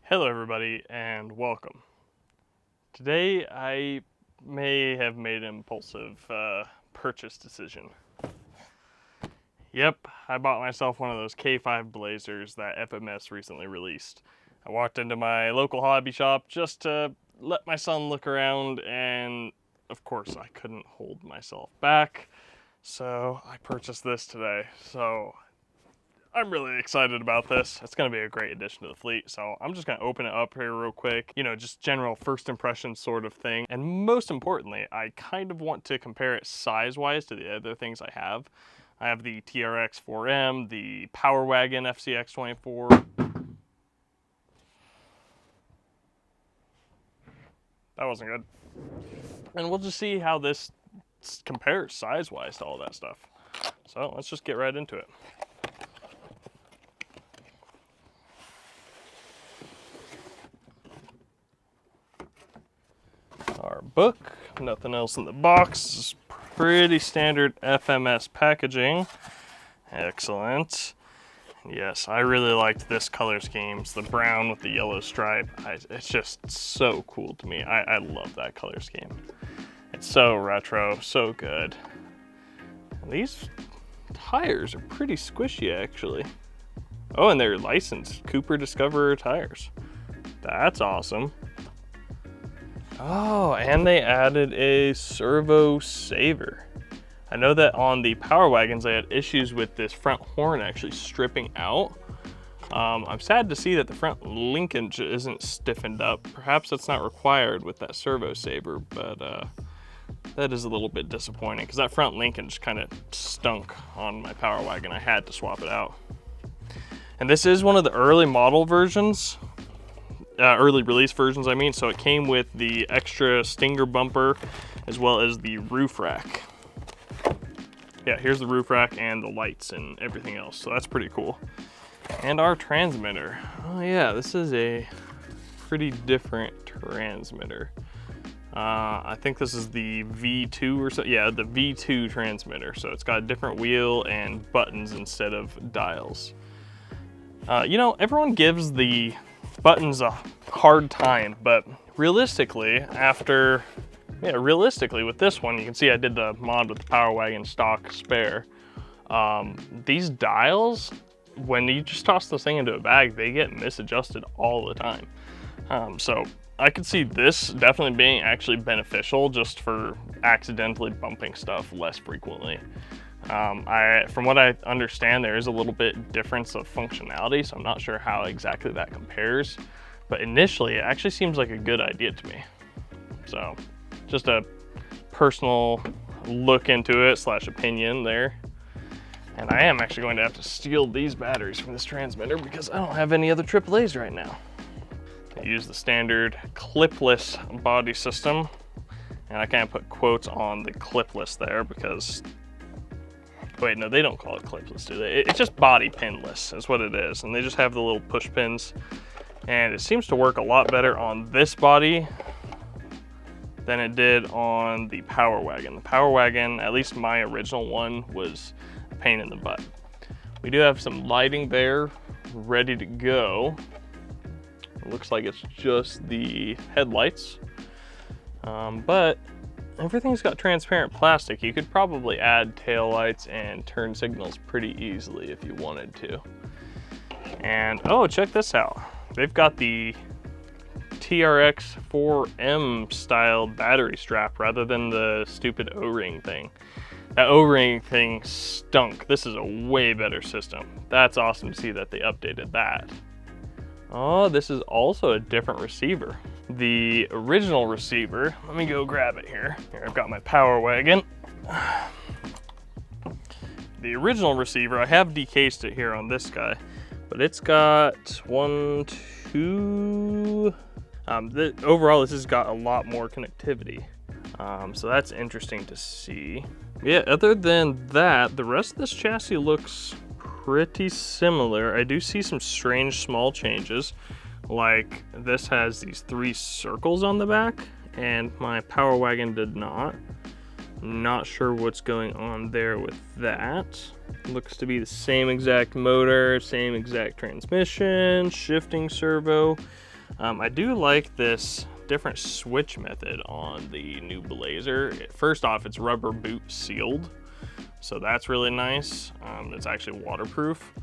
Hello everybody and welcome. Today I may have made an impulsive purchase decision. Yep, I bought myself one of those K5 Blazers that FMS recently released. I walked into my local hobby shop just to let my son look around, and of course I couldn't hold myself back, so I purchased this today. So I'm really excited about this. It's going to be a great addition to the fleet, so I'm just going to open it up here real quick. You know, just general first impression sort of thing. And most importantly, I kind of want to compare it size-wise to the other things I have. I have the TRX 4M, the Power Wagon FCX 24. That wasn't good. And we'll just see how this compares size-wise to all that stuff. So let's just get right into it. Our book, nothing else in the box. This is pretty standard FMS packaging. Excellent. Yes, I really liked this color scheme. It's the brown with the yellow stripe. It's just so cool to me. I love that color scheme. It's so retro, so good. And these tires are pretty squishy actually. Oh, and they're licensed Cooper Discoverer tires. That's awesome. Oh, and they added a servo saver. I know that on the Power Wagons they had issues with this front horn actually stripping out. I'm sad to see that the front linkage isn't stiffened up. Perhaps that's not required with that servo saver, but that is a little bit disappointing because that front linkage kind of stunk on my Power Wagon. I had to swap it out. And this is one of the early model versions. Early release versions, I mean, so it came with the extra stinger bumper as well as the roof rack. Yeah, here's the roof rack and the lights and everything else, so that's pretty cool. And our transmitter. Oh yeah, this is a pretty different transmitter. I think this is the V2 or so. Yeah, the V2 transmitter. So it's got a different wheel and buttons instead of dials. You know, everyone gives the buttons a hard time, but realistically with this one, you can see I did the mod with the Power Wagon stock spare. These dials, when you just toss this thing into a bag, they get misadjusted all the time. So I could see this definitely being actually beneficial just for accidentally bumping stuff less frequently. From what I understand, there is a little bit difference of functionality, so I'm not sure how exactly that compares. But initially, it actually seems like a good idea to me. So, just a personal look into it / opinion there. And I am actually going to have to steal these batteries from this transmitter because I don't have any other AAAs right now. I use the standard clipless body system, and I kind of put quotes on the clipless there because wait, no, they don't call it clipless, do they? It's just body pinless is what it is. And they just have the little push pins. And it seems to work a lot better on this body than it did on the Power Wagon. The Power Wagon, at least my original one, was a pain in the butt. We do have some lighting there ready to go. It looks like it's just the headlights. But everything's got transparent plastic. You could probably add taillights and turn signals pretty easily if you wanted to. And oh, check this out. They've got the TRX 4M style battery strap rather than the stupid O-ring thing. That O-ring thing stunk. This is a way better system. That's awesome to see that they updated that. Oh, this is also a different receiver. The original receiver, let me go grab it here. Here, I've got my Power Wagon. The original receiver, I have decased it here on this guy, but it's got overall this has got a lot more connectivity. So that's interesting to see. Yeah, other than that, the rest of this chassis looks pretty similar. I do see some strange small changes. Like this has these 3 circles on the back and my Power Wagon did not. Not sure what's going on there with that. Looks to be the same exact motor, same exact transmission, shifting servo. I do like this different switch method on the new Blazer. First off, it's rubber boot sealed, so that's really nice. It's actually waterproof.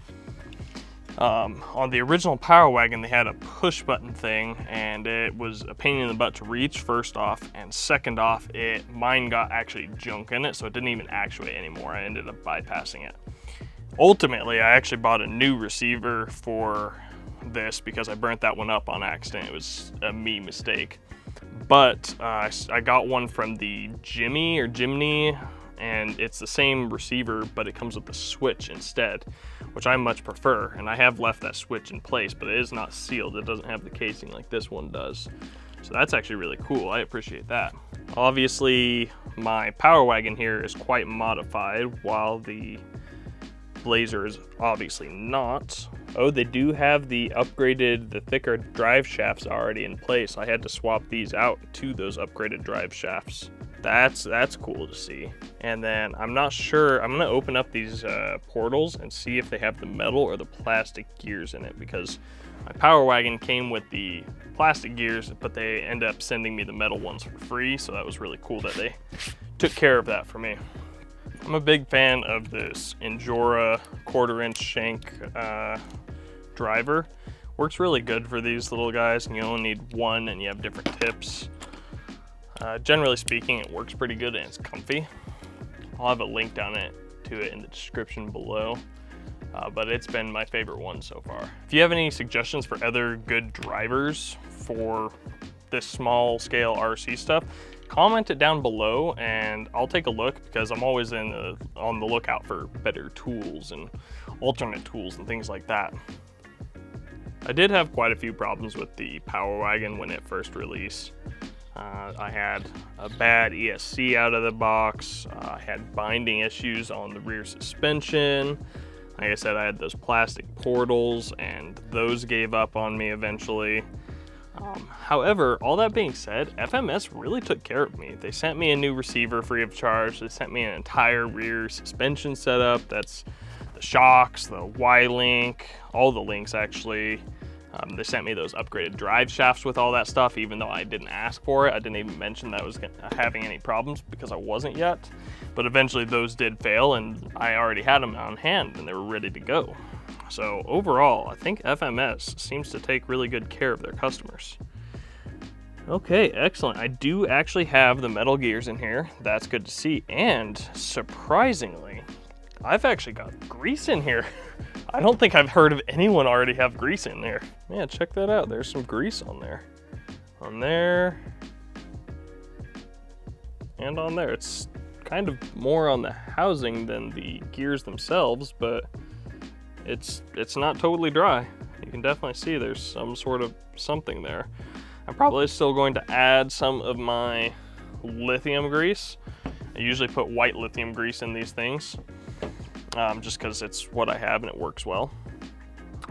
On the original Power Wagon, they had a push button thing, and it was a pain in the butt to reach, first off, and second off, mine got actually junk in it, so it didn't even actuate anymore. I ended up bypassing it. Ultimately, I actually bought a new receiver for this because I burnt that one up on accident. It was a me mistake. But I got one from the Jimny, and it's the same receiver, but it comes with the switch instead, which I much prefer. And I have left that switch in place, but it is not sealed. It doesn't have the casing like this one does. So that's actually really cool. I appreciate that. Obviously, my Power Wagon here is quite modified, while the Blazer is obviously not. Oh, they do have the thicker drive shafts already in place. I had to swap these out to those upgraded drive shafts. That's cool to see. And then I'm not sure, I'm gonna open up these portals and see if they have the metal or the plastic gears in it, because my Power Wagon came with the plastic gears, but they end up sending me the metal ones for free, so that was really cool that they took care of that for me. I'm a big fan of this Injora 1/4-inch shank driver. Works really good for these little guys, and you only need one and you have different tips. Generally speaking, it works pretty good and it's comfy. I'll have a link down to it in the description below, but it's been my favorite one so far. If you have any suggestions for other good drivers for this small scale RC stuff, comment it down below and I'll take a look, because I'm always on the lookout for better tools and alternate tools and things like that. I did have quite a few problems with the Power Wagon when it first released. I had a bad ESC out of the box. I had binding issues on the rear suspension. Like I said, I had those plastic portals, and those gave up on me eventually. However, all that being said, FMS really took care of me. They sent me a new receiver free of charge. They sent me an entire rear suspension setup. That's the shocks, the Y-link, all the links actually. They sent me those upgraded drive shafts with all that stuff, even though I didn't ask for it. I didn't even mention that I was having any problems because I wasn't yet. But eventually those did fail, and I already had them on hand and they were ready to go. So overall, I think FMS seems to take really good care of their customers. Okay, excellent. I do actually have the metal gears in here. That's good to see. And surprisingly, I've actually got grease in here. I don't think I've heard of anyone already have grease in there. Man, check that out. There's some grease on there. On there. And on there. It's kind of more on the housing than the gears themselves, but it's not totally dry. You can definitely see there's some sort of something there. I'm probably still going to add some of my lithium grease. I usually put white lithium grease in these things, just because it's what I have and it works well.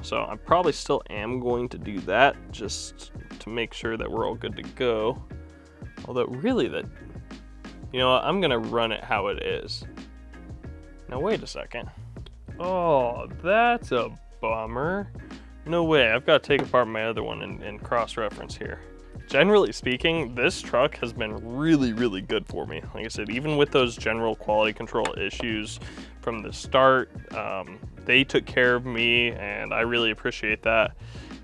So I probably still am going to do that, just to make sure that we're all good to go. Although really you know what, I'm gonna run it how it is. Now wait a second. Oh, that's a bummer. No way, I've got to take apart my other one and cross-reference here. Generally speaking, this truck has been really, really good for me. Like I said, even with those general quality control issues from the start, they took care of me, and I really appreciate that.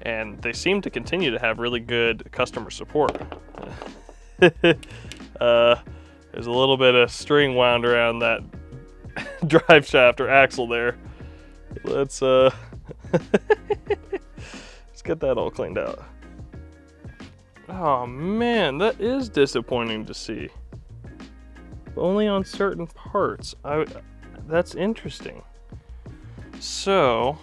And they seem to continue to have really good customer support. There's a little bit of string wound around that drive shaft or axle there. Let's let's get that all cleaned out. Oh man, that is disappointing to see. Only on certain parts. That's interesting. So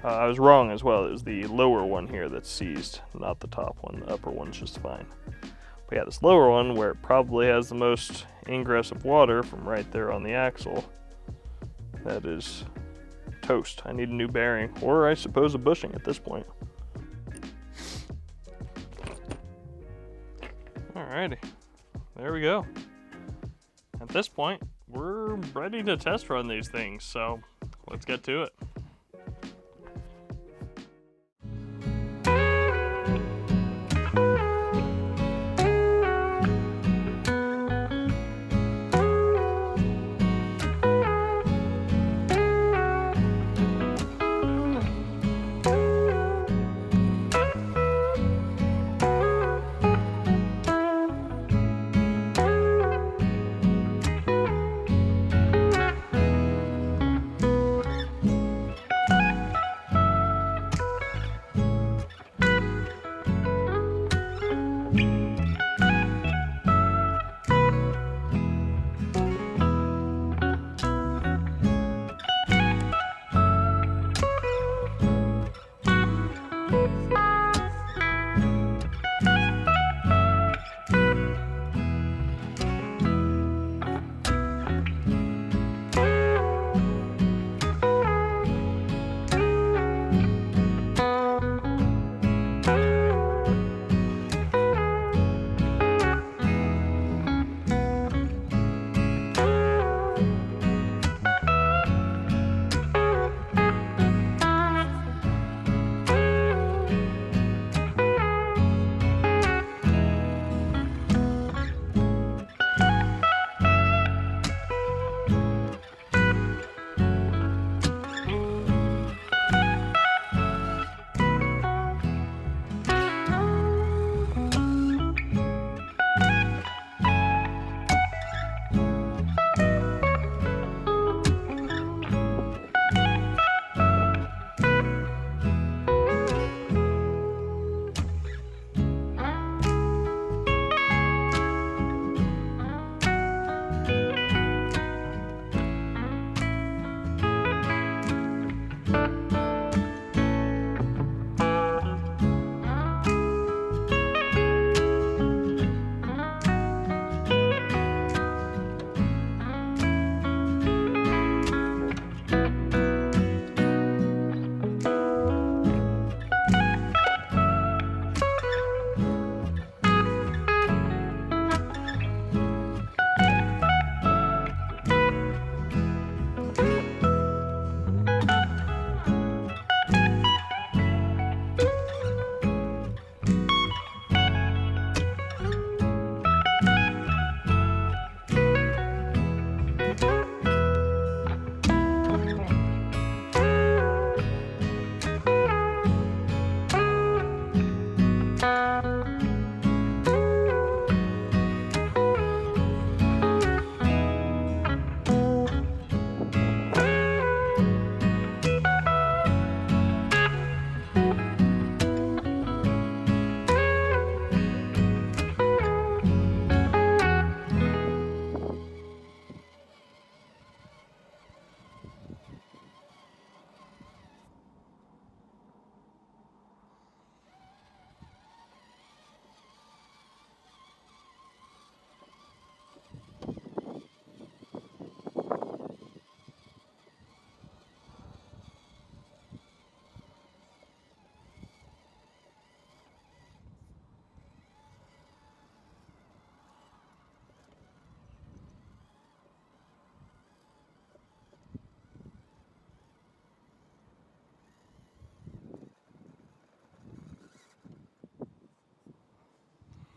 I was wrong as well. It was the lower one here that's seized, not the top one. The upper one's just fine. But yeah, this lower one, where it probably has the most ingress of water from right there on the axle, that is toast. I need a new bearing, or I suppose a bushing at this point. Alrighty, there we go. At this point, we're ready to test run these things, so let's get to it.